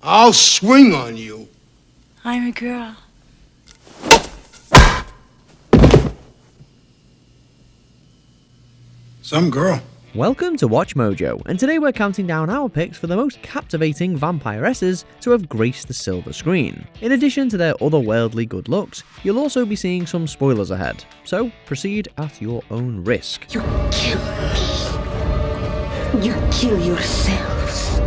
I'll swing on you. I'm a girl. Some girl. Welcome to Watch Mojo, and today we're counting down our picks for the most captivating vampiresses to have graced the silver screen. In addition to their otherworldly good looks, you'll also be seeing some spoilers ahead, so proceed at your own risk. You kill me. You kill yourselves.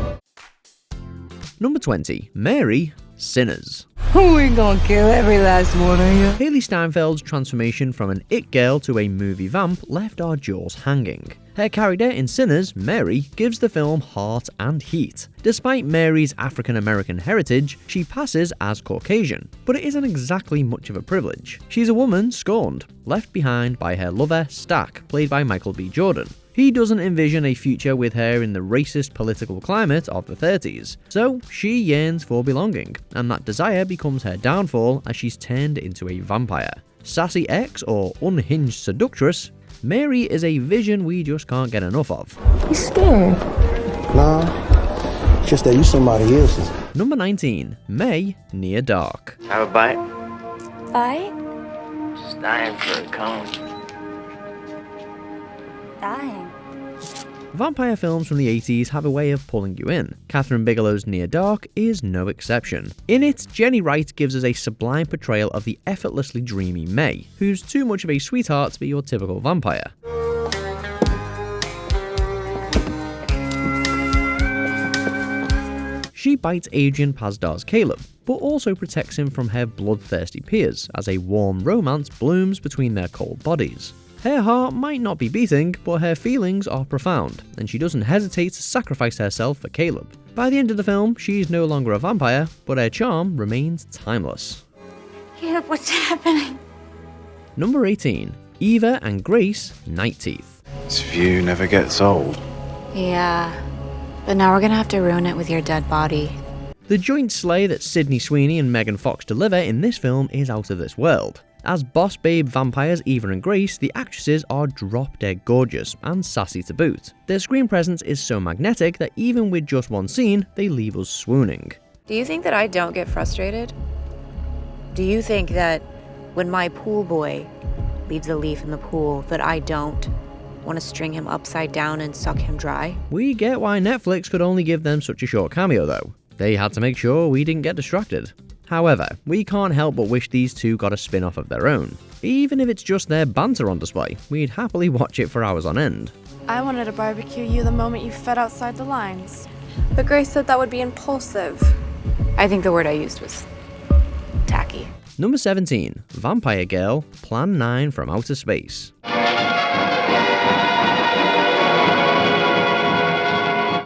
Number 20. Mary, Sinners. We gonna kill every last one of you. Haley Steinfeld's transformation from an it girl to a movie vamp left our jaws hanging. Her character in Sinners, Mary, gives the film heart and heat. Despite Mary's African-American heritage, she passes as Caucasian, but it isn't exactly much of a privilege. She's a woman scorned, left behind by her lover, Stack, played by Michael B. Jordan. He doesn't envision a future with her in the racist political climate of the 30s, so she yearns for belonging, and that desire becomes her downfall as she's turned into a vampire. Sassy ex or unhinged seductress, Mary is a vision we just can't get enough of. You scared? Nah, just that you somebody else's. Number 19. May, Near Dark. Have a bite? Bite? Just dying for a cone. Dying. Vampire films from the 80s have a way of pulling you in. Catherine Bigelow's Near Dark is no exception. In it, Jenny Wright gives us a sublime portrayal of the effortlessly dreamy May, who's too much of a sweetheart to be your typical vampire. She bites Adrian Pazdar's Caleb, but also protects him from her bloodthirsty peers as a warm romance blooms between their cold bodies. Her heart might not be beating, but her feelings are profound, and she doesn't hesitate to sacrifice herself for Caleb. By the end of the film, she's no longer a vampire, but her charm remains timeless. Caleb, what's happening? Number 18. Eva and Grace, Night Teeth. This view never gets old. Yeah, but now we're gonna have to ruin it with your dead body. The joint slay that Sydney Sweeney and Megan Fox deliver in this film is out of this world. As boss babe vampires Eva and Grace, the actresses are drop-dead gorgeous and sassy to boot. Their screen presence is so magnetic that even with just one scene, they leave us swooning. Do you think that I don't get frustrated? Do you think that when my pool boy leaves a leaf in the pool that I don't want to string him upside down and suck him dry? We get why Netflix could only give them such a short cameo though. They had to make sure we didn't get distracted. However, we can't help but wish these two got a spin-off of their own. Even if it's just their banter on display, we'd happily watch it for hours on end. I wanted to barbecue you the moment you fed outside the lines. But Grace said that would be impulsive. I think the word I used was tacky. Number 17. Vampire Girl, Plan 9 from Outer Space.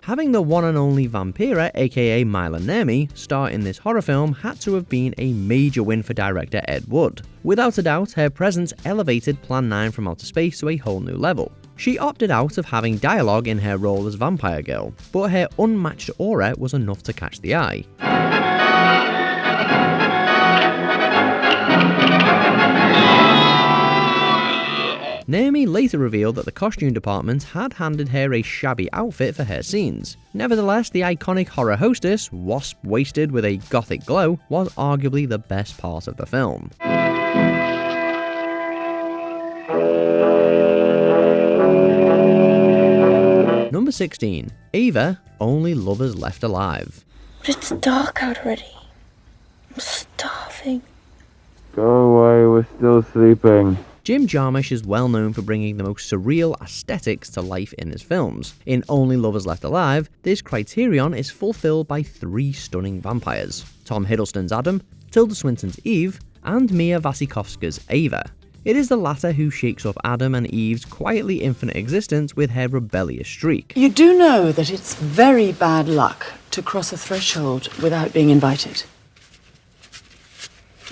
Having the one and only Vampira, aka Mila Nemi, star in this horror film had to have been a major win for director Ed Wood. Without a doubt, her presence elevated Plan 9 from Outer Space to a whole new level. She opted out of having dialogue in her role as Vampire Girl, but her unmatched aura was enough to catch the eye. Naomi later revealed that the costume department had handed her a shabby outfit for her scenes. Nevertheless, the iconic horror hostess, wasp-waisted with a gothic glow, was arguably the best part of the film. Number 16. Ava, Only Lovers Left Alive. But it's dark out already. I'm starving. Go away, we're still sleeping. Jim Jarmusch is well known for bringing the most surreal aesthetics to life in his films. In Only Lovers Left Alive, this criterion is fulfilled by 3 stunning vampires: Tom Hiddleston's Adam, Tilda Swinton's Eve, and Mia Wasikowska's Ava. It is the latter who shakes up Adam and Eve's quietly infinite existence with her rebellious streak. You do know that it's very bad luck to cross a threshold without being invited.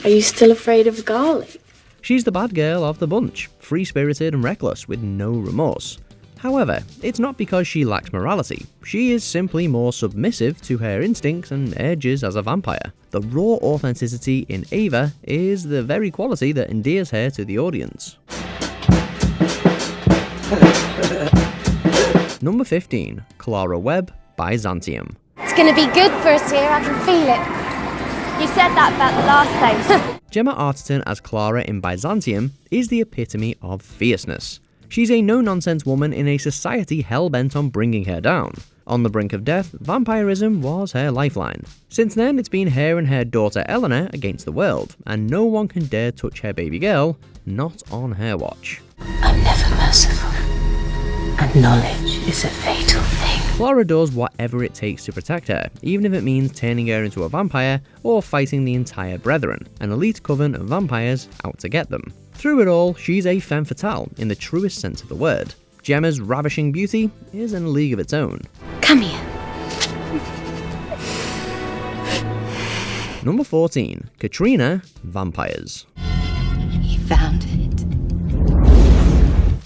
Are you still afraid of garlic? She's the bad girl of the bunch, free-spirited and reckless with no remorse. However, it's not because she lacks morality, she is simply more submissive to her instincts and urges as a vampire. The raw authenticity in Ava is the very quality that endears her to the audience. Number 15. Claraara Webb, Byzantium. It's gonna be good for us here, I can feel it. You said that about the last place. Gemma Arterton as Clara in Byzantium is the epitome of fierceness. She's a no-nonsense woman in a society hell-bent on bringing her down. On the brink of death, vampirism was her lifeline. Since then, it's been her and her daughter Eleanor against the world, and no one can dare touch her baby girl, not on her watch. I'm never merciful, and knowledge is a fatal thing. Clara does whatever it takes to protect her, even if it means turning her into a vampire or fighting the entire Brethren, an elite coven of vampires out to get them. Through it all, she's a femme fatale in the truest sense of the word. Gemma's ravishing beauty is in a league of its own. Come here. Number 14. Katrina, Vampires. He found it.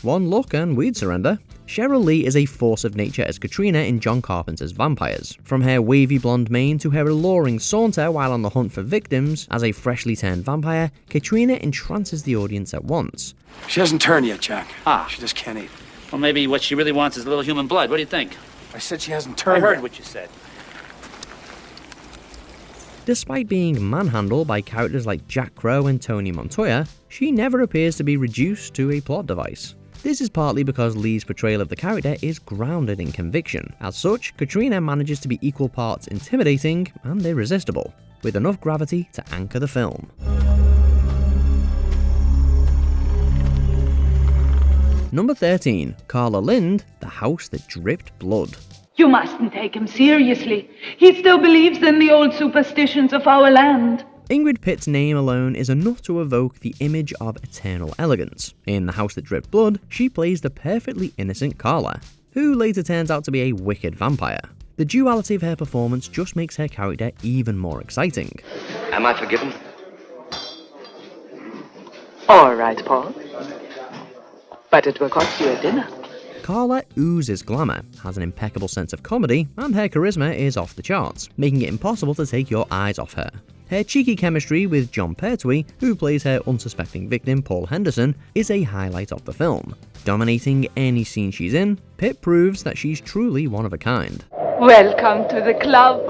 One look and we'd surrender. Cheryl Lee is a force of nature as Katrina in John Carpenter's Vampires. From her wavy blonde mane to her alluring saunter while on the hunt for victims, as a freshly turned vampire, Katrina entrances the audience at once. She hasn't turned yet, Jack. She just can't eat. Well, maybe what she really wants is a little human blood. What do you think? I said she hasn't turned I heard yet. what you said. Despite being manhandled by characters like Jack Crow and Tony Montoya, she never appears to be reduced to a plot device. This is partly because Lee's portrayal of the character is grounded in conviction. As such, Katrina manages to be equal parts intimidating and irresistible, with enough gravity to anchor the film. Number 13. Carla Lind, The House That Dripped Blood. You mustn't take him seriously. He still believes in the old superstitions of our land. Ingrid Pitt's name alone is enough to evoke the image of eternal elegance. In The House That Dripped Blood, she plays the perfectly innocent Carla, who later turns out to be a wicked vampire. The duality of her performance just makes her character even more exciting. Am I forgiven? All right, Paul. But it will cost you a dinner. Carla oozes glamour, has an impeccable sense of comedy, and her charisma is off the charts, making it impossible to take your eyes off her. Her cheeky chemistry with John Pertwee, who plays her unsuspecting victim Paul Henderson, is a highlight of the film. Dominating any scene she's in, Pitt proves that she's truly one of a kind. Welcome to the club.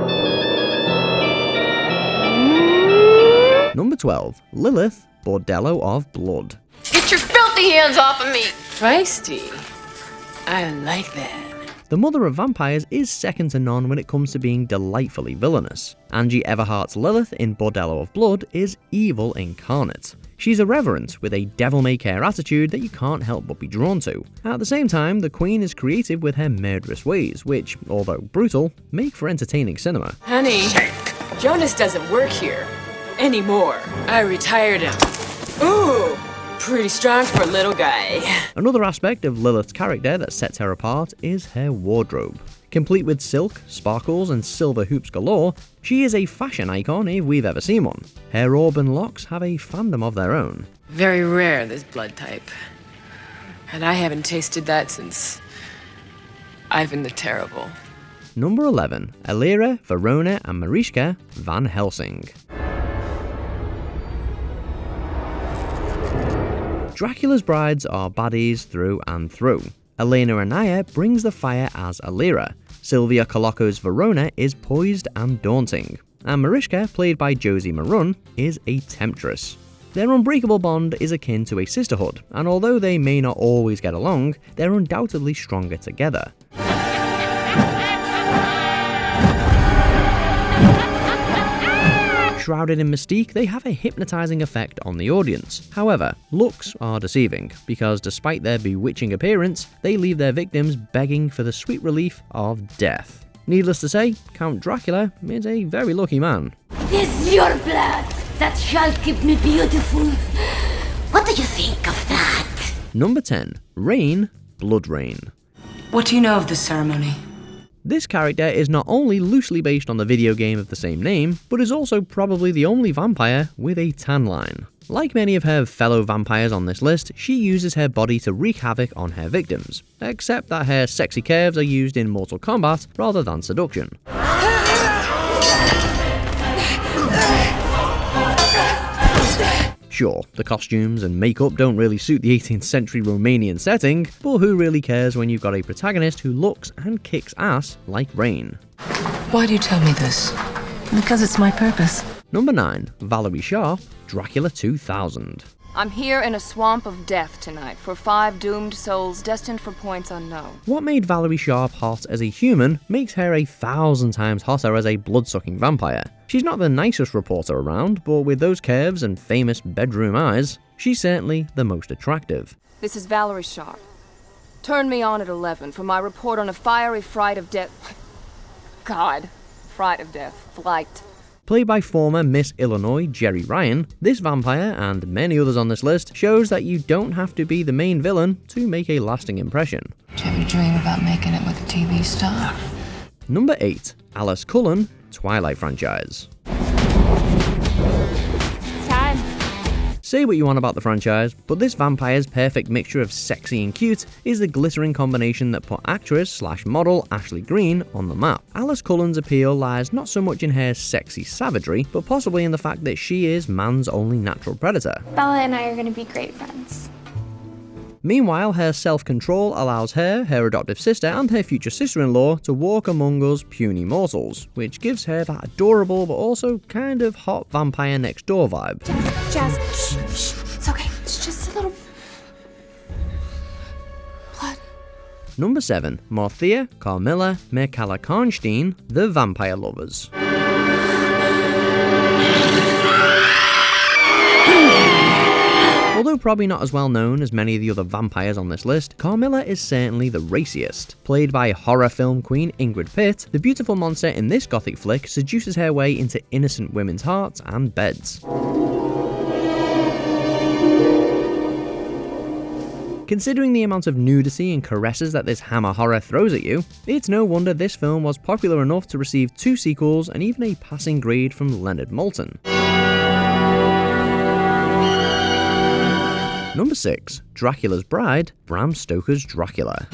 Number 12. Lilith, Bordello of Blood. Get your filthy hands off of me! Feisty. I like that. The mother of vampires is second to none when it comes to being delightfully villainous. Angie Everhart's Lilith in Bordello of Blood is evil incarnate. She's irreverent, with a devil-may-care attitude that you can't help but be drawn to. At the same time, the Queen is creative with her murderous ways, which, although brutal, make for entertaining cinema. Honey, Jonas doesn't work here anymore. I retired him. Ooh! Pretty strong for a little guy. Another aspect of Lilith's character that sets her apart is her wardrobe. Complete with silk, sparkles, and silver hoops galore, she is a fashion icon if we've ever seen one. Her auburn locks have a fandom of their own. Very rare, this blood type. And I haven't tasted that since Ivan the Terrible. Number 11. Elira, Verona and Marishka, Van Helsing. Dracula's brides are baddies through and through. Elena Anaya brings the fire as Elira. Sylvia Colocco's Verona is poised and daunting. And Marishka, played by Josie Marun, is a temptress. Their unbreakable bond is akin to a sisterhood, and although they may not always get along, they're undoubtedly stronger together. Shrouded in mystique, they have a hypnotizing effect on the audience. However, looks are deceiving, because despite their bewitching appearance, they leave their victims begging for the sweet relief of death. Needless to say, Count Dracula is a very lucky man. It is your blood that shall keep me beautiful. What do you think of that? Number 10. Rain, Blood Rain. What do you know of this ceremony? This character is not only loosely based on the video game of the same name, but is also probably the only vampire with a tan line. Like many of her fellow vampires on this list, she uses her body to wreak havoc on her victims, except that her sexy curves are used in Mortal Kombat rather than seduction. Sure, the costumes and makeup don't really suit the 18th century Romanian setting, but who really cares when you've got a protagonist who looks and kicks ass like Rain? Why do you tell me this? Because it's my purpose. Number 9. Valerie Sharp, Dracula 2000. I'm here in a swamp of death tonight for 5 doomed souls destined for points unknown. What made Valerie Sharp hot as a human makes her 1,000 times hotter as a blood-sucking vampire. She's not the nicest reporter around, but with those curves and famous bedroom eyes, she's certainly the most attractive. This is Valerie Sharp. Turn me on at 11 for my report on a fiery fright of death. God, fright of death. Flight. Played by former Miss Illinois Jerry Ryan, this vampire, and many others on this list, shows that you don't have to be the main villain to make a lasting impression. Do you ever dream about making it with a TV star? Number 8. Alice Cullen, Twilight franchise. Time. Say what you want about the franchise, but this vampire's perfect mixture of sexy and cute is the glittering combination that put actress/model Ashley Greene on the map. Alice Cullen's appeal lies not so much in her sexy savagery, but possibly in the fact that she is man's only natural predator. Bella and I are going to be great friends. Meanwhile, her self-control allows her adoptive sister, and her future sister-in-law to walk among us puny mortals, which gives her that adorable but also kind of hot vampire next door vibe. Jazz, shh, it's okay. It's just a little blood. Number 7. Marthea, Carmela, Merkala Karnstein, The Vampire Lovers. Although probably not as well known as many of the other vampires on this list, Carmela is certainly the raciest. Played by horror film queen Ingrid Pitt, the beautiful monster in this gothic flick seduces her way into innocent women's hearts and beds. Considering the amount of nudity and caresses that this hammer horror throws at you, it's no wonder this film was popular enough to receive 2 sequels and even a passing grade from Leonard Maltin. Number 6. Dracula's Bride, Bram Stoker's Dracula.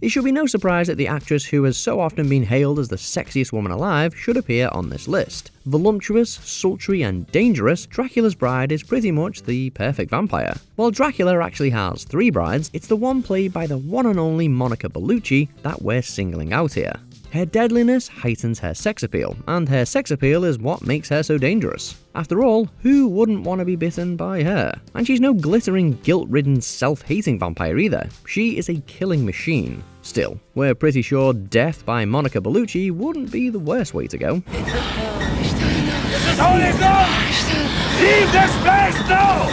It should be no surprise that the actress who has so often been hailed as the sexiest woman alive should appear on this list. Voluptuous, sultry, and dangerous, Dracula's Bride is pretty much the perfect vampire. While Dracula actually has 3 brides, it's the one played by the one and only Monica Bellucci that we're singling out here. Her deadliness heightens her sex appeal, and her sex appeal is what makes her so dangerous. After all, who wouldn't want to be bitten by her? And she's no glittering, guilt-ridden, self-hating vampire either. She is a killing machine. Still, we're pretty sure death by Monica Bellucci wouldn't be the worst way to go. This is holy ground! Leave this place now!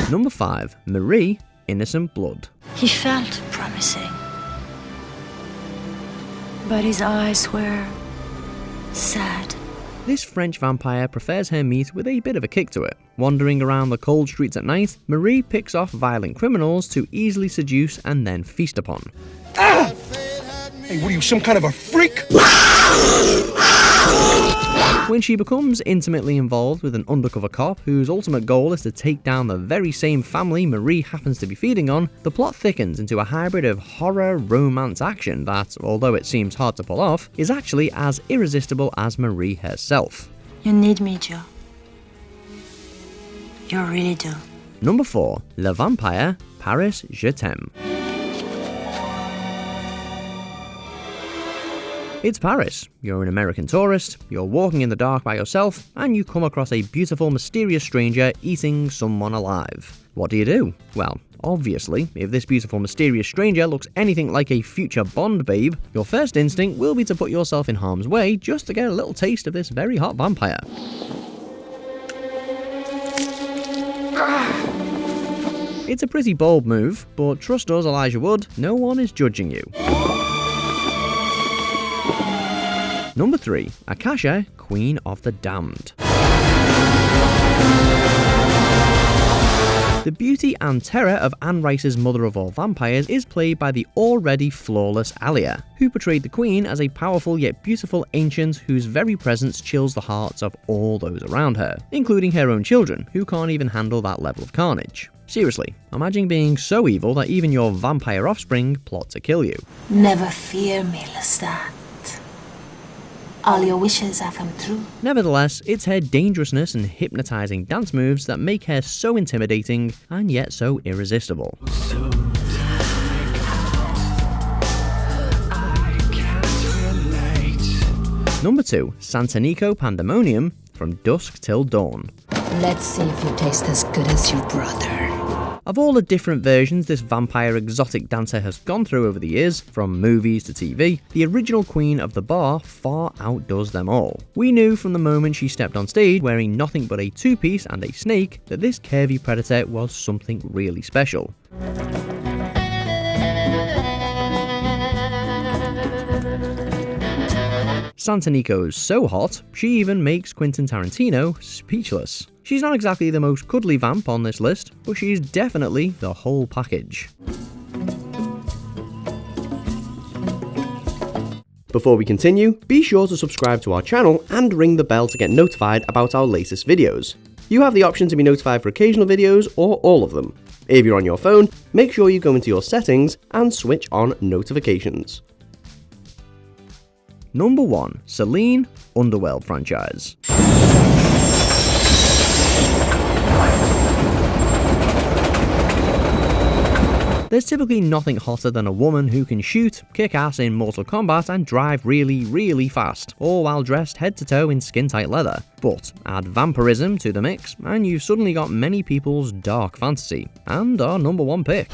Number 5. Marie, Innocent Blood. He felt promising. But his eyes were sad. This French vampire prefers her meat with a bit of a kick to it. Wandering around the cold streets at night, Marie picks off violent criminals to easily seduce and then feast upon. Ah! Hey, what are you, some kind of a freak? When she becomes intimately involved with an undercover cop whose ultimate goal is to take down the very same family Marie happens to be feeding on, the plot thickens into a hybrid of horror, romance, action that, although it seems hard to pull off, is actually as irresistible as Marie herself. You need me, Joe. You really do. Number 4. Le Vampire, Paris Je t'aime. It's Paris. You're an American tourist, you're walking in the dark by yourself, and you come across a beautiful, mysterious stranger eating someone alive. What do? Well, obviously, if this beautiful, mysterious stranger looks anything like a future Bond babe, your first instinct will be to put yourself in harm's way just to get a little taste of this very hot vampire. It's a pretty bold move, but trust us, Elijah Wood, no one is judging you. Number 3. Akasha, Queen of the Damned. The beauty and terror of Anne Rice's Mother of All Vampires is played by the already flawless Alia, who portrayed the Queen as a powerful yet beautiful ancient whose very presence chills the hearts of all those around her, including her own children, who can't even handle that level of carnage. Seriously, imagine being so evil that even your vampire offspring plot to kill you. Never fear me, Lestat. All your wishes have come true. Nevertheless, it's her dangerousness and hypnotizing dance moves that make her so intimidating and yet so irresistible. Number 2, Santanico Pandemonium, From Dusk Till Dawn. Let's see if you taste as good as your brother. Of all the different versions this vampire exotic dancer has gone through over the years, from movies to TV, the original queen of the bar far outdoes them all. We knew from the moment she stepped on stage wearing nothing but a two-piece and a snake that this curvy predator was something really special. Santanico's so hot, she even makes Quentin Tarantino speechless. She's not exactly the most cuddly vamp on this list, but she's definitely the whole package. Before we continue, be sure to subscribe to our channel and ring the bell to get notified about our latest videos. You have the option to be notified for occasional videos or all of them. If you're on your phone, make sure you go into your settings and switch on notifications. Number 1, Selene, Underworld franchise. There's typically nothing hotter than a woman who can shoot, kick ass in Mortal Kombat and drive really, really fast, all while dressed head to toe in skin-tight leather. But add vampirism to the mix, and you've suddenly got many people's dark fantasy, and our number 1 pick.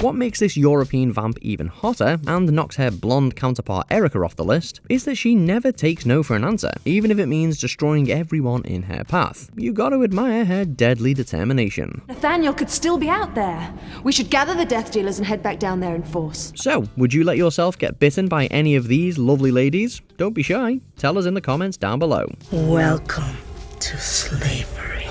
What makes this European vamp even hotter, and knocks her blonde counterpart Erica off the list, is that she never takes no for an answer, even if it means destroying everyone in her path. You gotta admire her deadly determination. Nathaniel could still be out there. We should gather the death dealers and head back down there in force. So, would you let yourself get bitten by any of these lovely ladies? Don't be shy, tell us in the comments down below. Welcome to slavery.